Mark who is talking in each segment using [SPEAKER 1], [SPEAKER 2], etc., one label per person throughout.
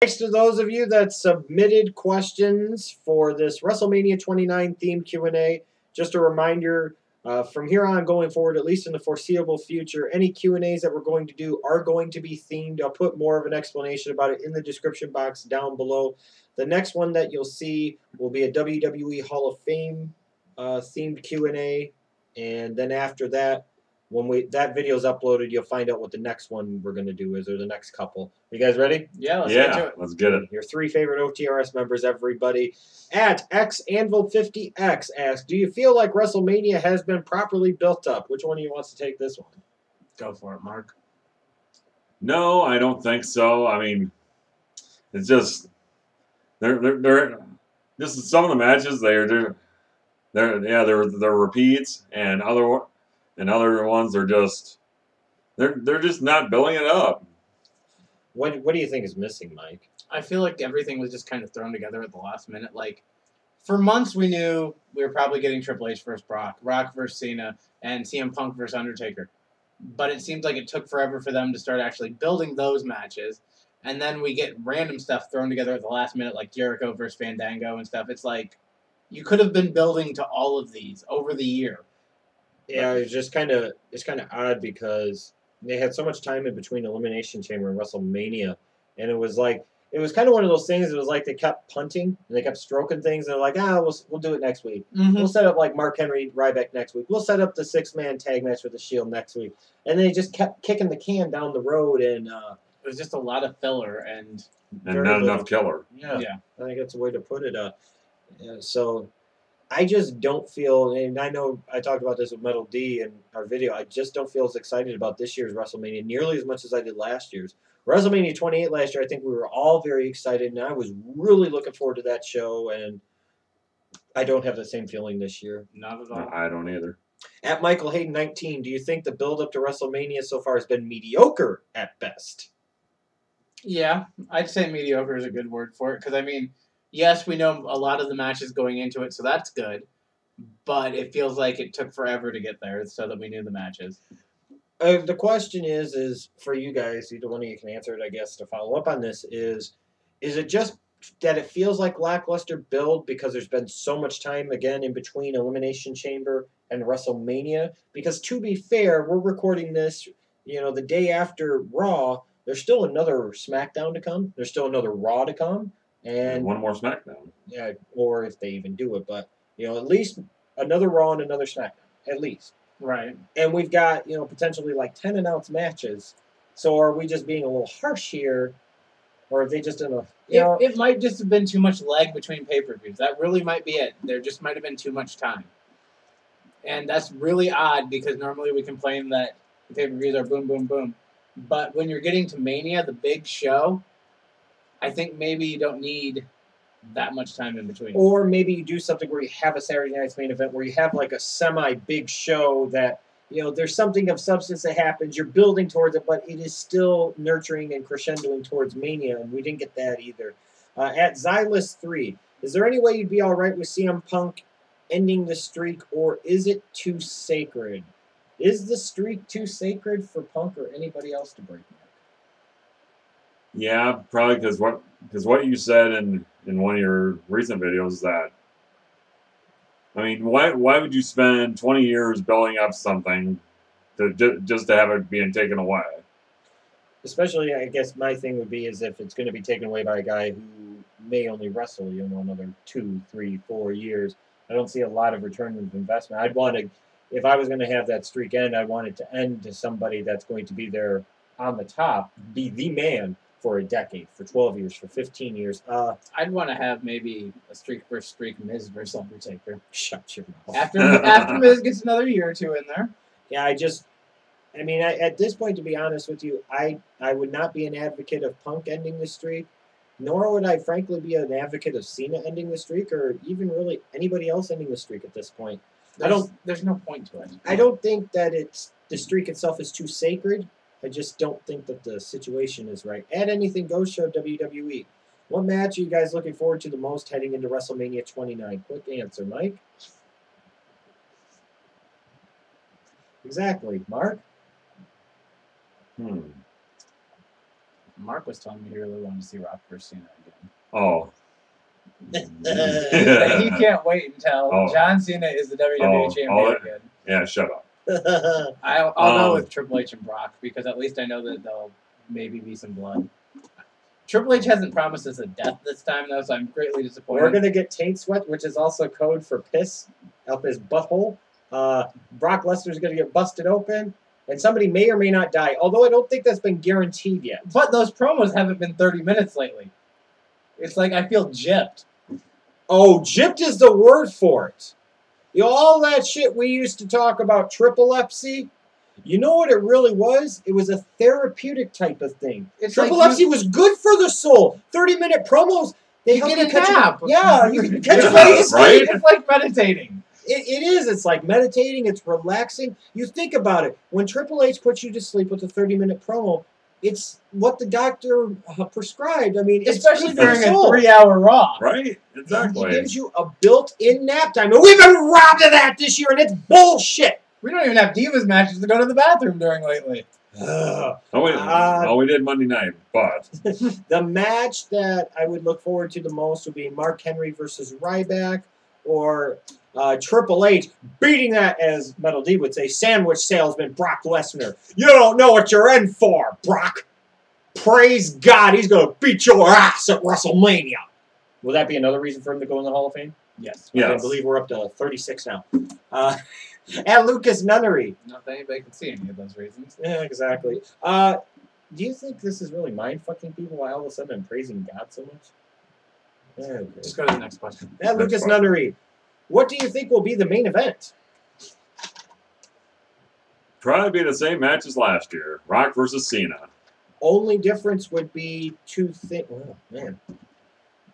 [SPEAKER 1] Thanks to those of you that submitted questions for this WrestleMania 29 themed Q&A. Just a reminder, from here on going forward, at least in the foreseeable future, any Q&As that we're going to do are going to be themed. I'll put more of an explanation about it in the description box down below. The next one that you'll see will be a WWE Hall of Fame themed Q&A, and then after that, when that video is uploaded, you'll find out what the next one we're going to do is, or the next couple. You guys ready?
[SPEAKER 2] Yeah, let's get to it.
[SPEAKER 3] Let's get it.
[SPEAKER 1] Your 3 favorite OTRS members, everybody. At XAnvil50X asks, do you feel like WrestleMania has been properly built up? Which one of you wants to take this one?
[SPEAKER 2] Go for it, Mark.
[SPEAKER 3] No, I don't think so. I mean, it's just they're just some of the matches they're repeats, and other ones are just they're just not building it up.
[SPEAKER 1] What do you think is missing, Mike?
[SPEAKER 2] I feel like everything was just kind of thrown together at the last minute. Like, for months we knew we were probably getting Triple H versus Brock, Rock versus Cena, and CM Punk versus Undertaker. But it seemed like it took forever for them to start actually building those matches. And then we get random stuff thrown together at the last minute, like Jericho versus Fandango and stuff. It's like, you could have been building to all of these over the year.
[SPEAKER 1] Yeah, it's kind of odd because they had so much time in between Elimination Chamber and WrestleMania, and it was kind of one of those things. It was like they kept punting and they kept stroking things, and they're like, we'll do it next week. We'll set up like Mark Henry Ryback next week. We'll set up the 6-man tag match with the Shield next week, and they just kept kicking the can down the road, and
[SPEAKER 2] it was just a lot of filler and
[SPEAKER 3] not enough killer.
[SPEAKER 1] Yeah, I think that's a way to put it. So I just don't feel, and I know I talked about this with Metal D in our video, I just don't feel as excited about this year's WrestleMania nearly as much as I did last year's. WrestleMania 28 last year, I think we were all very excited, and I was really looking forward to that show, and I don't have the same feeling this year.
[SPEAKER 2] Not at all.
[SPEAKER 3] No, I don't either.
[SPEAKER 1] At Michael Hayden 19, do you think the build-up to WrestleMania so far has been mediocre at best?
[SPEAKER 2] Yeah, I'd say mediocre is a good word for it, because, I mean, yes, we know a lot of the matches going into it, so that's good. But it feels like it took forever to get there so that we knew the matches.
[SPEAKER 1] The question is for you guys, either one of you can answer it, I guess, to follow up on this, is it just that it feels like lackluster build because there's been so much time, again, in between Elimination Chamber and WrestleMania? Because to be fair, we're recording this, the day after Raw. There's still another SmackDown to come. There's still another Raw to come. And
[SPEAKER 3] one more SmackDown.
[SPEAKER 1] Yeah, or if they even do it. But, at least another Raw and another SmackDown. At least.
[SPEAKER 2] Right.
[SPEAKER 1] And we've got, potentially like 10 announced matches. So are we just being a little harsh here? Or are they just in a...
[SPEAKER 2] It might just have been too much lag between pay-per-views. That really might be it. There just might have been too much time. And that's really odd because normally we complain that the pay-per-views are boom, boom, boom. But when you're getting to Mania, the big show, I think maybe you don't need that much time in between.
[SPEAKER 1] Or maybe you do something where you have a Saturday night's main event where you have like a semi-big show that, there's something of substance that happens. You're building towards it, but it is still nurturing and crescendoing towards Mania, and we didn't get that either. At Xylus3, is there any way you'd be all right with CM Punk ending the streak, or is it too sacred? Is the streak too sacred for Punk or anybody else to break?
[SPEAKER 3] Yeah, probably because what you said in one of your recent videos is that, I mean, why would you spend 20 years building up something just to have it being taken away?
[SPEAKER 1] Especially, I guess my thing would be is if it's going to be taken away by a guy who may only wrestle, another 2, 3, 4 years. I don't see a lot of return of investment. I'd want to, if I was going to have that streak end, I want it to end to somebody that's going to be there on the top, be the man for a decade, for 12 years, for 15 years.
[SPEAKER 2] I'd want to have maybe a streak versus streak, Miz versus Undertaker.
[SPEAKER 1] Shut your mouth.
[SPEAKER 2] After Miz gets another year or two in there.
[SPEAKER 1] Yeah, at this point, to be honest with you, I would not be an advocate of Punk ending the streak, nor would I frankly be an advocate of Cena ending the streak, or even really anybody else ending the streak at this point.
[SPEAKER 2] There's no point to it.
[SPEAKER 1] I don't think that the streak itself is too sacred. I just don't think that the situation is right. At Anything Goes Show WWE, what match are you guys looking forward to the most heading into WrestleMania 29? Quick answer, Mike. Exactly, Mark.
[SPEAKER 2] Mark was telling me he really wanted to see Rock versus Cena again.
[SPEAKER 3] Oh.
[SPEAKER 2] That he can't wait until John Cena is the WWE champion again.
[SPEAKER 3] Yeah, shut up.
[SPEAKER 2] I'll go with Triple H and Brock because at least I know that there'll maybe be some blood. Triple H hasn't promised us a death this time, though, so I'm greatly disappointed.
[SPEAKER 1] We're going to get taint sweat, which is also code for piss up his butthole. Brock Lesnar's going to get busted open, and somebody may or may not die, although I don't think that's been guaranteed yet.
[SPEAKER 2] But those promos haven't been 30 minutes lately. It's like I feel gypped.
[SPEAKER 1] Oh, gypped is the word for it. You know, all that shit we used to talk about triple-lepsy, you know what it really was? It was a therapeutic type of thing. Triple-lepsy was good for the soul. 30-minute promos, they help you catch
[SPEAKER 2] nap.
[SPEAKER 1] Yeah, you can catch a
[SPEAKER 3] right?
[SPEAKER 2] It's like meditating.
[SPEAKER 1] It is. It's like meditating. It's relaxing. You think about it. When Triple H puts you to sleep with a 30-minute promo, it's what the doctor prescribed. I mean,
[SPEAKER 2] especially during a 3-hour Raw.
[SPEAKER 3] Right? Exactly.
[SPEAKER 1] He gives you a built-in nap time. And we've been robbed of that this year, and it's bullshit.
[SPEAKER 2] We don't even have Divas matches to go to the bathroom during lately.
[SPEAKER 3] We did Monday night, but
[SPEAKER 1] the match that I would look forward to the most would be Mark Henry versus Ryback, or Triple H beating that, as Metal D would say, sandwich salesman Brock Lesnar. You don't know what you're in for, Brock. Praise God, he's going to beat your ass at WrestleMania. Will that be another reason for him to go in the Hall of Fame?
[SPEAKER 2] Yes.
[SPEAKER 1] I believe we're up to 36 now. And Lucas Nunnery.
[SPEAKER 2] Not that anybody can see any of those reasons.
[SPEAKER 1] Yeah, exactly. Do you think this is really mind-fucking people why all of a sudden I'm praising God so much? Okay.
[SPEAKER 2] Just go to the next question.
[SPEAKER 1] And Lucas Nunnery. What do you think will be the main event?
[SPEAKER 3] Probably be the same match as last year. Rock versus Cena.
[SPEAKER 1] Only difference would be two things. Oh, man.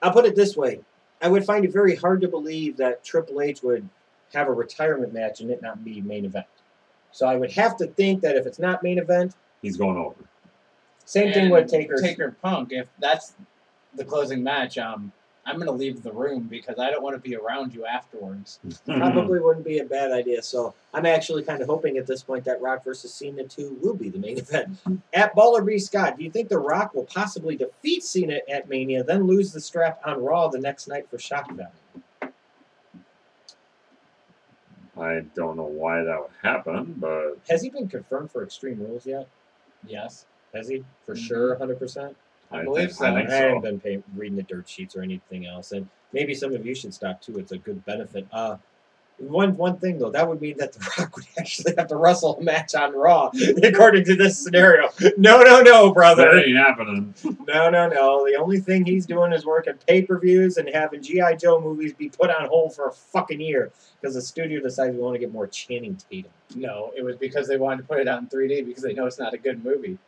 [SPEAKER 1] I'll put it this way. I would find it very hard to believe that Triple H would have a retirement match and it not be main event. So I would have to think that if it's not main event,
[SPEAKER 3] he's going over.
[SPEAKER 1] Same thing with Taker.
[SPEAKER 2] Taker Punk. If that's the closing match, I'm going to leave the room because I don't want to be around you afterwards.
[SPEAKER 1] Probably wouldn't be a bad idea. So I'm actually kind of hoping at this point that Rock versus Cena 2 will be the main event. At Baller B. Scott, do you think The Rock will possibly defeat Cena at Mania, then lose the strap on Raw the next night for shock value?
[SPEAKER 3] I don't know why that would happen, but...
[SPEAKER 1] Has he been confirmed for Extreme Rules yet?
[SPEAKER 2] Yes.
[SPEAKER 1] Has he? For sure, 100%?
[SPEAKER 2] I believe so.
[SPEAKER 3] I think so.
[SPEAKER 1] I haven't been reading the dirt sheets or anything else, and maybe some of you should stop too. It's a good benefit. One thing though, that would mean that The Rock would actually have to wrestle a match on Raw, according to this scenario. No, brother.
[SPEAKER 3] That ain't happening.
[SPEAKER 1] No. The only thing he's doing is working pay-per-views and having G.I. Joe movies be put on hold for a fucking year because the studio decided we want to get more Channing Tatum.
[SPEAKER 2] No, it was because they wanted to put it out in 3D because they know it's not a good movie.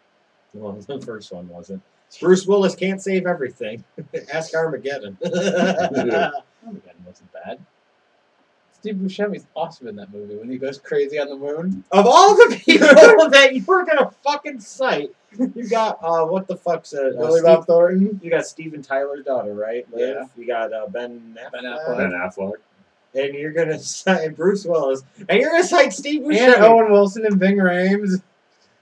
[SPEAKER 1] Well, the first one wasn't. Bruce Willis can't save everything. Ask Armageddon.
[SPEAKER 2] Armageddon wasn't bad. Steve Buscemi's awesome in that movie when he goes crazy on the moon.
[SPEAKER 1] Of all the people that you were gonna fucking cite, you got what the fuck's
[SPEAKER 2] Billy Bob Thornton.
[SPEAKER 1] You got Steven Tyler's daughter, right? Liv.
[SPEAKER 2] Yeah.
[SPEAKER 1] You got Ben Affleck.
[SPEAKER 3] Ben Affleck.
[SPEAKER 1] And you're gonna cite Bruce Willis, and you're gonna cite Steve Buscemi.
[SPEAKER 2] And Owen Wilson and Ving Rhames.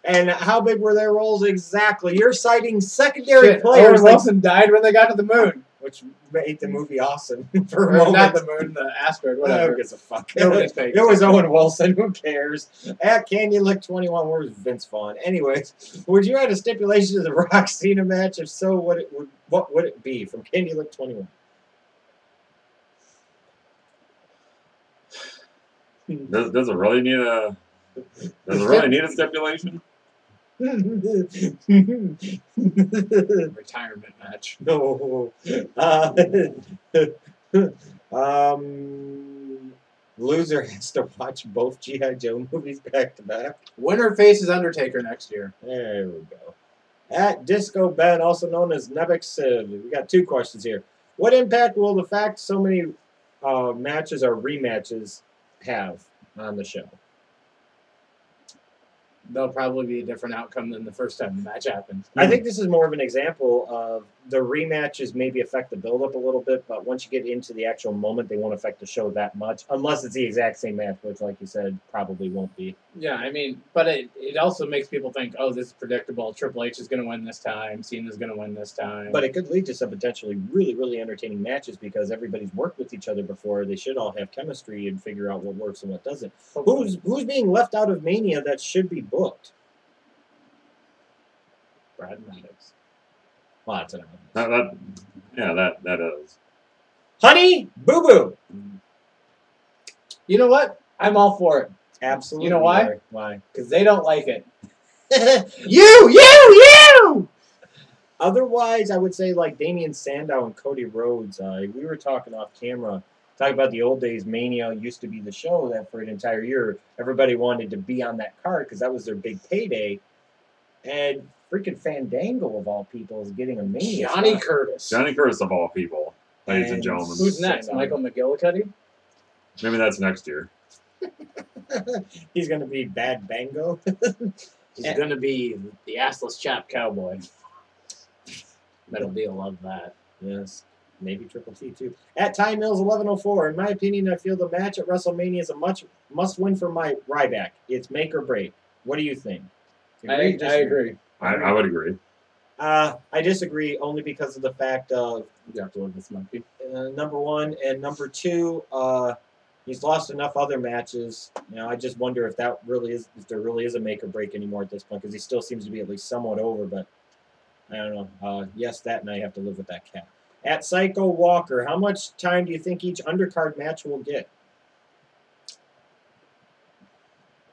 [SPEAKER 1] And how big were their roles exactly? You're citing secondary players.
[SPEAKER 2] Owen Wilson died when they got to the moon.
[SPEAKER 1] Which made the movie awesome for a
[SPEAKER 2] or
[SPEAKER 1] moment.
[SPEAKER 2] not the moon, the asteroid, whatever.
[SPEAKER 1] Who gives a fuck?
[SPEAKER 2] Nobody's paying
[SPEAKER 1] It was Owen Wilson. Who cares? At Can You Lick 21, where's Vince Vaughn? Anyways, would you add a stipulation to the Rock Cena match? If so, what would it be from Can You Lick 21?
[SPEAKER 3] Does it really need a... Does it really need a stipulation?
[SPEAKER 2] Retirement match.
[SPEAKER 1] No. Loser has to watch both G.I. Joe movies back to back.
[SPEAKER 2] Winner faces Undertaker next year.
[SPEAKER 1] There we go. At Disco Ben, also known as Nebek Civ, we got two questions here. What impact will the fact so many matches or rematches have on the show?
[SPEAKER 2] There'll probably be a different outcome than the first time the match happened.
[SPEAKER 1] I think this is more of an example of the rematches maybe affect the build-up a little bit, but once you get into the actual moment, they won't affect the show that much, unless it's the exact same match, which, like you said, probably won't be.
[SPEAKER 2] Yeah, I mean, but it also makes people think, oh, this is predictable. Triple H is going to win this time. Cena's going to win this time.
[SPEAKER 1] But it could lead to some potentially really, really entertaining matches because everybody's worked with each other before. They should all have chemistry and figure out what works and what doesn't. Who's being left out of Mania that should be booked?
[SPEAKER 2] Brad Maddox.
[SPEAKER 1] Well, that's an obvious.
[SPEAKER 3] That is.
[SPEAKER 1] Honey Boo Boo.
[SPEAKER 2] You know what? I'm all for it.
[SPEAKER 1] Absolutely.
[SPEAKER 2] You know why?
[SPEAKER 1] Why?
[SPEAKER 2] Because they don't like it. You!
[SPEAKER 1] Otherwise, I would say like Damian Sandow and Cody Rhodes. We were talking off camera, talking about the old days. Mania used to be the show that for an entire year everybody wanted to be on that card because that was their big payday. And freaking Fandango of all people is getting a Mania.
[SPEAKER 2] Johnny Curtis.
[SPEAKER 3] Johnny Curtis of all people, ladies and gentlemen.
[SPEAKER 2] Who's next? Michael McGillicuddy?
[SPEAKER 3] Maybe that's next year.
[SPEAKER 1] He's going to be Bad Bango.
[SPEAKER 2] He's going to be the assless chap cowboy. Metal Deal, love that.
[SPEAKER 1] Yes, maybe Triple T too. At Ty Mills 1104, in my opinion, I feel the match at WrestleMania is a must-win for my Ryback. It's make or break. What do you think?
[SPEAKER 2] I agree.
[SPEAKER 3] I would agree.
[SPEAKER 1] I disagree only because of the fact of
[SPEAKER 2] You have to look this monkey.
[SPEAKER 1] number one and number two. He's lost enough other matches. You know, I just wonder if there really is a make or break anymore at this point because he still seems to be at least somewhat over. But I don't know. Yes, that and I have to live with that cat. At Psycho Walker, how much time do you think each undercard match will get?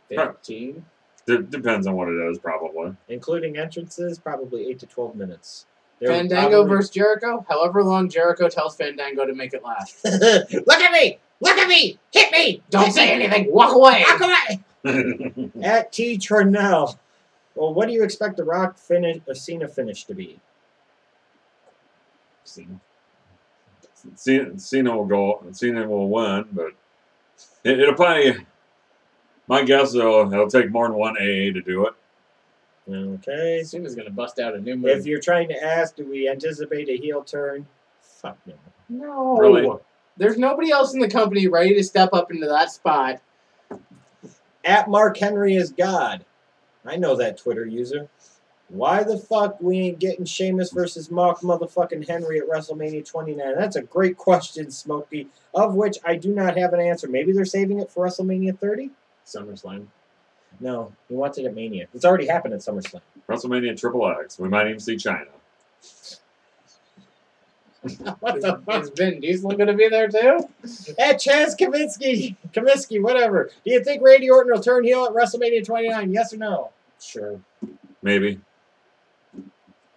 [SPEAKER 2] 15.
[SPEAKER 3] Depends on what it is, probably.
[SPEAKER 1] Including entrances, probably 8 to 12 minutes.
[SPEAKER 2] Fandango versus Jericho. However long Jericho tells Fandango to make it last.
[SPEAKER 1] Look at me! Look at me! Hit me!
[SPEAKER 2] Don't say anything. Walk away.
[SPEAKER 1] Walk away! At T. Turnell, well, what do you expect the Rock Cena finish to be?
[SPEAKER 3] Cena will win, but it'll probably. My guess it'll take more than one AA to do it.
[SPEAKER 1] Okay.
[SPEAKER 2] Cena's gonna bust out a new move.
[SPEAKER 1] If you're trying to ask, do we anticipate a heel turn? Fuck no.
[SPEAKER 2] No.
[SPEAKER 3] Really?
[SPEAKER 2] There's nobody else in the company ready to step up into that spot.
[SPEAKER 1] At Mark Henry is God. I know that Twitter user. Why the fuck we ain't getting Sheamus versus Mark motherfucking Henry at WrestleMania 29? That's a great question, Smokey, of which I do not have an answer. Maybe they're saving it for WrestleMania 30?
[SPEAKER 2] SummerSlam.
[SPEAKER 1] No, he wants it at Mania. It's already happened at SummerSlam.
[SPEAKER 3] WrestleMania XXX. We might even see China.
[SPEAKER 1] What the fuck?
[SPEAKER 2] Is Vin Diesel going to be there too?
[SPEAKER 1] At Chaz Kaminsky, whatever. Do you think Randy Orton will turn heel at WrestleMania 29? Yes or no?
[SPEAKER 2] Sure.
[SPEAKER 3] Maybe.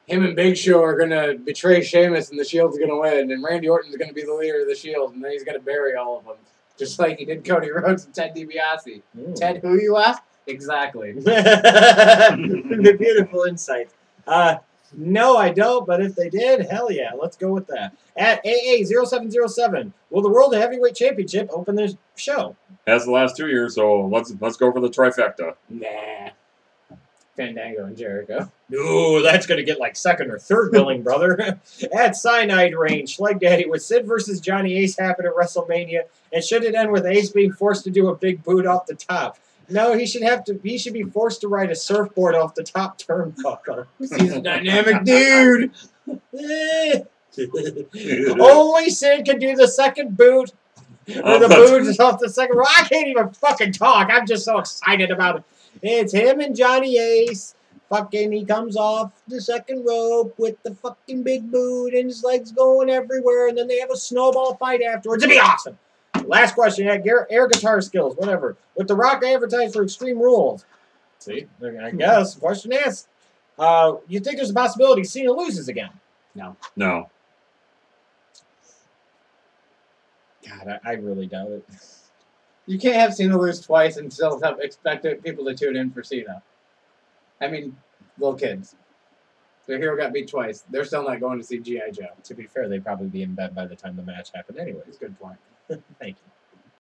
[SPEAKER 2] Him and Big Show are going to betray Sheamus and the Shield's going to win. And Randy Orton's going to be the leader of the Shield. And then he's going to bury all of them. Just like he did Cody Rhodes and Ted DiBiase. Ted, who you asked? Exactly.
[SPEAKER 1] The beautiful insight. No, I don't, but if they did, hell yeah, let's go with that. At AA0707, will the World Heavyweight Championship open the show?
[SPEAKER 3] As the last 2 years, so let's go for the trifecta.
[SPEAKER 2] Nah. Fandango and Jericho.
[SPEAKER 1] Ooh, that's going to get like second or third billing, brother. At Cyanide Range, Schleg Daddy, would Sid versus Johnny Ace happen at WrestleMania? And should it end with Ace being forced to do a big boot off the top? No, he should be forced to ride a surfboard off the top turnbuckle.
[SPEAKER 2] He's a dynamic dude.
[SPEAKER 1] Only Sid can do the second boot. Or the boot is off the second row. I can't even fucking talk. I'm just so excited about it. It's him and Johnny Ace. Fucking, he comes off the second rope with the fucking big boot and his legs going everywhere, and then they have a snowball fight afterwards. It'd be awesome. Last question. At air guitar skills, whatever. With The Rock advertised for Extreme Rules. See? I guess. Question asked. You think there's a possibility Cena loses again?
[SPEAKER 2] No.
[SPEAKER 3] No.
[SPEAKER 1] God, I really doubt it.
[SPEAKER 2] You can't have Cena lose twice and still expect people to tune in for Cena. I mean, little kids. Their hero got beat twice. They're still not going to see G.I. Joe.
[SPEAKER 1] To be fair, they'd probably be in bed by the time the match happened anyways.
[SPEAKER 2] Good point.
[SPEAKER 1] Thank you.